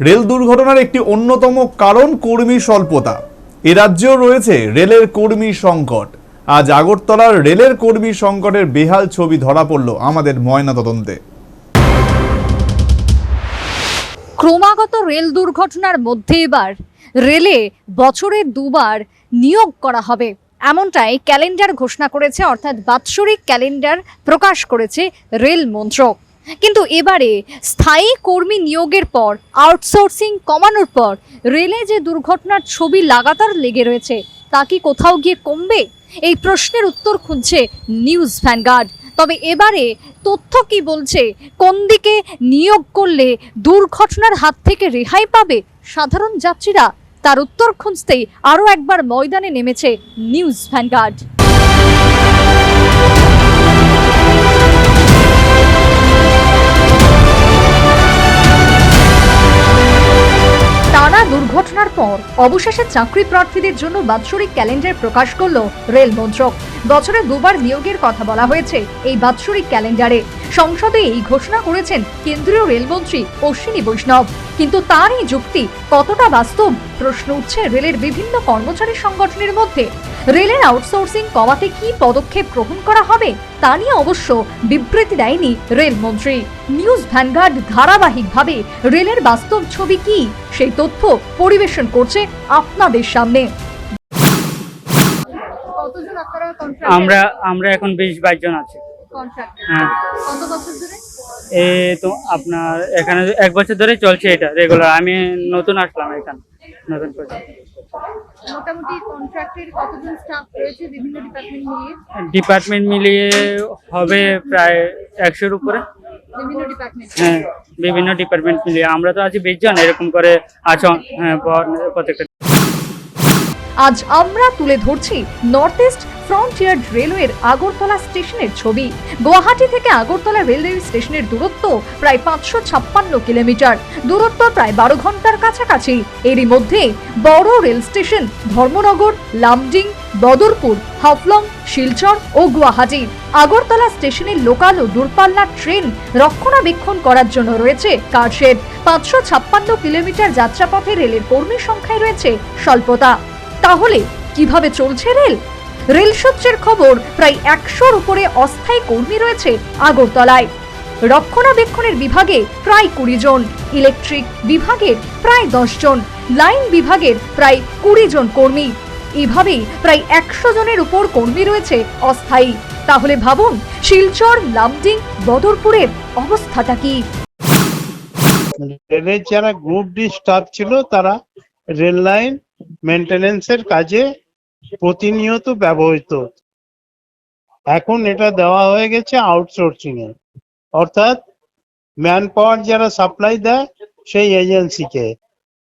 Rail দুর্ঘটনার একটি অন্যতম কারণ কর্মী স্বল্পতা। এ রাজ্যেও রয়েছে রেলের কর্মী সংকট। আজ আগরতলার রেলের কর্মী সংকটের বেহাল ছবি ধরা পড়ল আমাদের ময়নাতদন্তে। ক্রমাগত রেল দুর্ঘটনার মধ্যে এবার রেলে বছরে দুবার নিয়োগ করা হবে এমনটাই ক্যালেন্ডার ঘোষণা করেছে, অর্থাৎ বাৎসরিক ক্যালেন্ডার প্রকাশ করেছে রেল মন্ত্রক। কিন্তু এবারে স্থায়ী কর্মী নিয়োগের পর আউটসোর্সিং কমানোর পর রেলে যে দুর্ঘটনার ছবি লাগাতার লেগে রয়েছে তা কি কোথাও গিয়ে কমবে? এই প্রশ্নের উত্তর খুঁজছে নিউজ ভ্যানগার্ড। তবে এবারে তথ্য কি বলছে, কোন দিকে নিয়োগ করলে দুর্ঘটনার হাত থেকে রেহাই পাবে সাধারণ যাত্রীরা, তার উত্তর খুঁজতেই আরও একবার ময়দানে নেমেছে নিউজ ভ্যানগার্ড। টানা দুর্ঘটনার পর অবশেষে চাকরি প্রার্থীদের জন্য বাৎসরিক ক্যালেন্ডার প্রকাশ করল রেল মন্ত্রক। বছরে দুবার নিয়োগের কথা বলা হয়েছে এই বাৎসরিক ক্যালেন্ডারে। সংসদে এই ঘোষণা করেছেন কেন্দ্রীয় রেলমন্ত্রী অশ্বিনী বৈষ্ণব। কিন্তু তার এই যুক্তি কতটা বাস্তব, প্রশ্ন উঠছে রেলের বিভিন্ন কর্মচারী সংগঠনের মধ্যে। রেলের আউটসোর্সিং কমাতে কি পদক্ষেপ গ্রহণ করা হবে তা নিয়ে অবশ্য বিবৃতি দেয়নি রেলমন্ত্রী। নিউজ ভ্যানগার্ড ধারাবাহিকভাবে রেলের বাস্তব ছবি কি সেই তথ্য পরিবেশন করছে আপনাদের সামনে। আমরা এখন 20-22 জন আছি। হ্যাঁ, কত বছর ধরে? তো আপনার এখানে 1 বছর ধরে চলছে এটা রেগুলার। আমি নতুন আসলাম এখানে, নতুন করে। মোটামুটি কন্ট্রাক্টের কতজন স্টাফ রয়েছে বিভিন্ন ডিপার্টমেন্ট মিলিয়ে হবে প্রায় 100-এর উপরে। বিভিন্ন ডিপার্টমেন্ট? হ্যাঁ, বিভিন্ন ডিপার্টমেন্ট মিলিয়ে আমরা তো আছি 20 জন, এরকম করে আছো। হ্যাঁ, প্রত্যেকটা। আজ আমরা তুলে ধরছি নর্থ ইস্ট ফ্রন্টিয়ার রেলওয়ের আগরতলা স্টেশনের ছবি। গুয়াহাটি থেকে আগরতলা রেলওয়ে স্টেশনের দূরত্ব প্রায় 556 কিলোমিটার, দূরত্ব প্রায় 12 ঘন্টার কাছাকাছি। এরই মধ্যে বড় রেল স্টেশন ধর্মনগর, লামডিং, বদরপুর, হাফলং, শিলচর ও গুয়াহাটি। আগরতলা স্টেশনের লোকাল ও দূরপাল্লার ট্রেন রক্ষণাবেক্ষণ করার জন্য রয়েছে কারশেড। 556 কিলোমিটার যাত্রাপথে রেলের কর্মী সংখ্যায় রয়েছে স্বল্পতা। তাহলে কিভাবে চলছে রেল? রেল সূত্রের খবর, প্রায় 100-র উপরে অস্থায়ী কর্মী রয়েছে আগরতলায়। রক্ষণাবেক্ষণের বিভাগে প্রায় 20 জন, ইলেকট্রিক বিভাগের প্রায় 10 জন, লাইন বিভাগের প্রায় 20 জন কর্মী। এভাবেই প্রায় 100 জনের উপর কর্মী রয়েছে অস্থায়ী। তাহলে ভাবুন শিলচর, লামডিং, বদরপুরের অবস্থাটা কি? রেলের যারা গ্রুপ ডি স্টাফ ছিল তারা রেল লাইন মেনটেনেন্সের কাজে প্রতিনিয়ত ব্যবহৃত। এখন এটা দেওয়া হয়ে গেছে আউটসোর্সিং এ, অর্থাৎ ম্যান পাওয়ার যারা সাপ্লাই দেয় সেই এজেন্সিকে,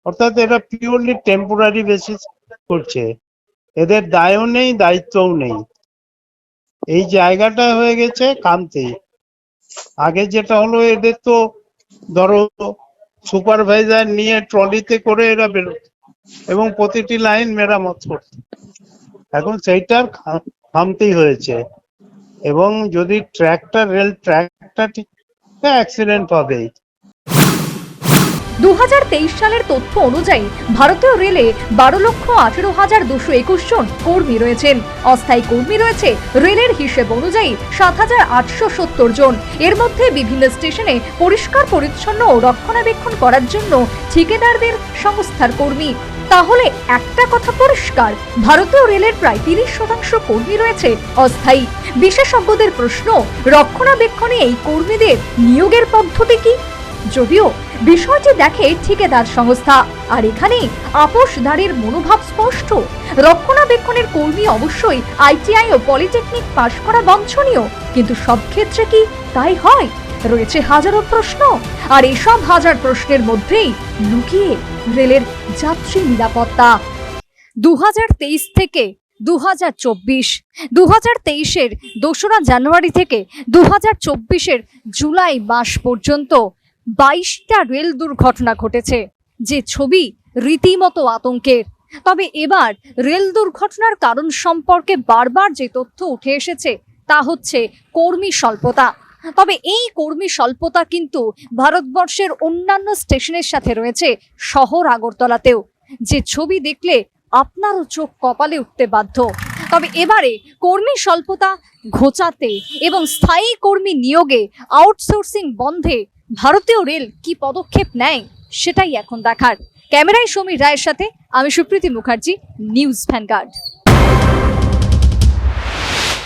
অর্থাৎ এটা পিওরলি টেম্পোরারি বেসিস করছে। এদের দায়ও নেই, দায়িত্বও নেই। এই জায়গাটা হয়ে গেছে কান্তি। আগে যেটা হলো, এদের তো ধরো সুপারভাইজার নিয়ে ট্রলিতে করে এরা বেরোত এবং প্রতিটি লাইন মেরামত করত। এখন সেইটার খামতি হয়েছে, এবং যদি রেল ট্র্যাকটা ঠিক অ্যাক্সিডেন্ট হবেই। 2023 সালের তথ্য অনুযায়ী ভারতীয় রেলে 12,18,221 জন কর্মী রয়েছেন। অস্থায়ী কর্মী রয়েছে রেলের হিসেব অনুযায়ী 7,870 জন। এর মধ্যে বিভিন্ন স্টেশনে পরিষ্কার পরিচ্ছন্ন ও রক্ষণাবেক্ষণ করার জন্য ঠিকাদারদের সংস্থার কর্মী। তাহলে একটা কথা পরিষ্কার, ভারতীয় রেলের প্রায় 30% কর্মী রয়েছে অস্থায়ী। বিশেষজ্ঞদের প্রশ্ন, রক্ষণাবেক্ষণে এই কর্মীদের নিয়োগের পদ্ধতি কি? যদিও বিষয়টি দেখে ঠিকাদার সংস্থা, আর এখানে আপোষদারের মনোভাব স্পষ্ট। রক্ষণাবেক্ষণের কর্মী অবশ্যই আইটিআই ও পলিটেকনিক পাশ করা বাঞ্ছনীয়, কিন্তু সব ক্ষেত্রে কি তাই হয়? রয়েছে হাজারো প্রশ্ন, আর এসব হাজার প্রশ্নের মধ্যেই লুকিয়ে রেলের যাত্রী নিরাপত্তা। 2023 থেকে 2024, 2023-এর 2রা জানুয়ারি থেকে 2024-এর জুলাই মাস পর্যন্ত 22টা রেল দুর্ঘটনা ঘটেছে, যে ছবি রীতিমতো আতঙ্কের। তবে এবার রেল দুর্ঘটনার কারণ সম্পর্কে বারবার যে তথ্য উঠে এসেছে তা হচ্ছে কর্মী স্বল্পতা। তবে এই কর্মী স্বল্পতা কিন্তু ভারতবর্ষের অন্যান্য স্টেশনের সাথে রয়েছে শহর আগরতলাতেও, যে ছবি দেখলে আপনারও চোখ কপালে উঠতে বাধ্য। তবে এবারে কর্মী স্বল্পতা ঘোচাতে এবং স্থায়ী কর্মী নিয়োগে আউটসোর্সিং বন্ধে ভারতীয় রেল কি পদক্ষেপ নেয় সেটাই এখন দেখার। ক্যামেরায় সমীর রায়ের সাথে আমি সুপ্রীতি মুখার্জি, নিউজ ভ্যানগার্ড।